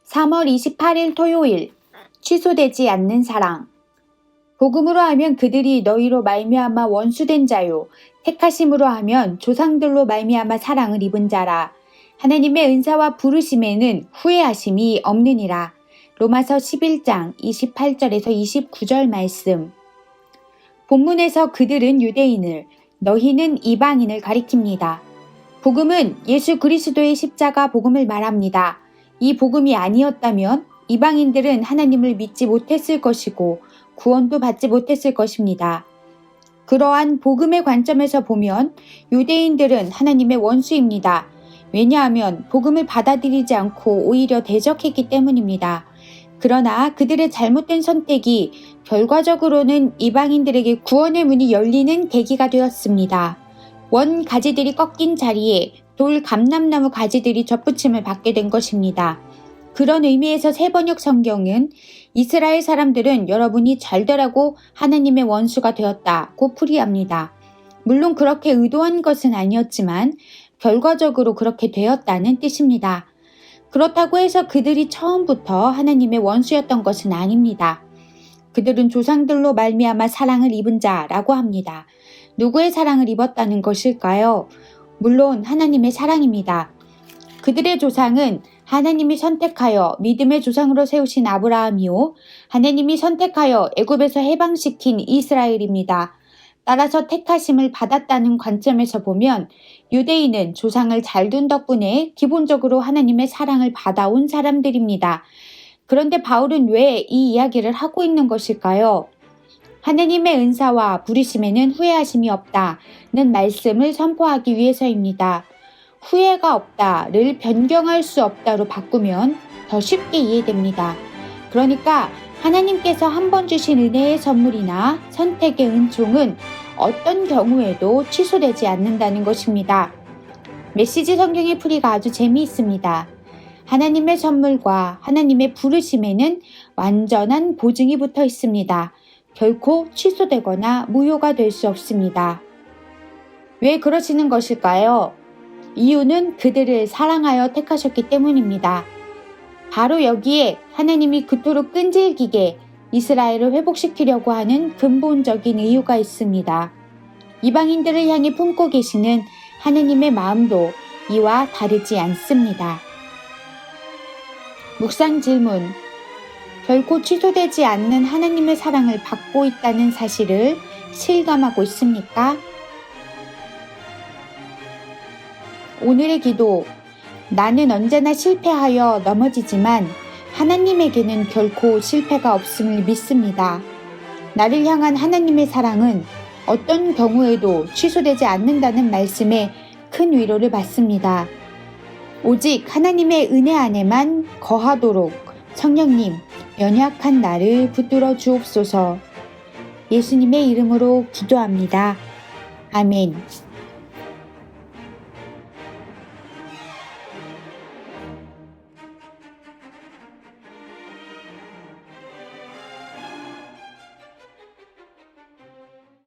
3월 28일 토요일 취소되지 않는 사랑. 복음으로 하면 그들이 너희로 말미암아 원수된 자요 택하심으로 하면 조상들로 말미암아 사랑을 입은 자라. 하나님의 은사와 부르심에는 후회하심이 없느니라. 로마서 11장 28절에서 29절 말씀. 본문에서 그들은 유대인을, 너희는 이방인을 가리킵니다. 복음은 예수 그리스도의 십자가 복음을 말합니다. 이 복음이 아니었다면 이방인들은 하나님을 믿지 못했을 것이고 구원도 받지 못했을 것입니다. 그러한 복음의 관점에서 보면 유대인들은 하나님의 원수입니다. 왜냐하면 복음을 받아들이지 않고 오히려 대적했기 때문입니다. 그러나 그들의 잘못된 선택이 결과적으로는 이방인들에게 구원의 문이 열리는 계기가 되었습니다. 원 가지들이 꺾인 자리에 돌 감람나무 가지들이 접붙임을 받게 된 것입니다. 그런 의미에서 새번역 성경은 이스라엘 사람들은 여러분이 잘되라고 하나님의 원수가 되었다고 풀이합니다. 물론 그렇게 의도한 것은 아니었지만 결과적으로 그렇게 되었다는 뜻입니다. 그렇다고 해서 그들이 처음부터 하나님의 원수였던 것은 아닙니다. 그들은 조상들로 말미암아 사랑을 입은 자라고 합니다. 누구의 사랑을 입었다는 것일까요? 물론 하나님의 사랑입니다. 그들의 조상은 하나님이 선택하여 믿음의 조상으로 세우신 아브라함이요, 하나님이 선택하여 애굽에서 해방시킨 이스라엘입니다. 따라서 택하심을 받았다는 관점에서 보면 유대인은 조상을 잘 둔 덕분에 기본적으로 하나님의 사랑을 받아온 사람들입니다. 그런데 바울은 왜 이 이야기를 하고 있는 것일까요? 하나님의 은사와 부르심에는 후회하심이 없다는 말씀을 선포하기 위해서입니다. 후회가 없다를 변경할 수 없다로 바꾸면 더 쉽게 이해됩니다. 그러니까 하나님께서 한 번 주신 은혜의 선물이나 선택의 은총은 어떤 경우에도 취소되지 않는다는 것입니다. 메시지 성경의 풀이가 아주 재미있습니다. 하나님의 선물과 하나님의 부르심에는 완전한 보증이 붙어 있습니다. 결코 취소되거나 무효가 될 수 없습니다. 왜 그러시는 것일까요? 이유는 그들을 사랑하여 택하셨기 때문입니다. 바로 여기에 하나님이 그토록 끈질기게 이스라엘을 회복시키려고 하는 근본적인 이유가 있습니다. 이방인들을 향해 품고 계시는 하나님의 마음도 이와 다르지 않습니다. 묵상 질문. 결코 취소되지 않는 하나님의 사랑을 받고 있다는 사실을 실감하고 있습니까? 오늘의 기도. 나는 언제나 실패하여 넘어지지만 하나님에게는 결코 실패가 없음을 믿습니다. 나를 향한 하나님의 사랑은 어떤 경우에도 취소되지 않는다는 말씀에 큰 위로를 받습니다. 오직 하나님의 은혜 안에만 거하도록 성령님, 연약한 나를 붙들어 주옵소서. 예수님의 이름으로 기도합니다. 아멘.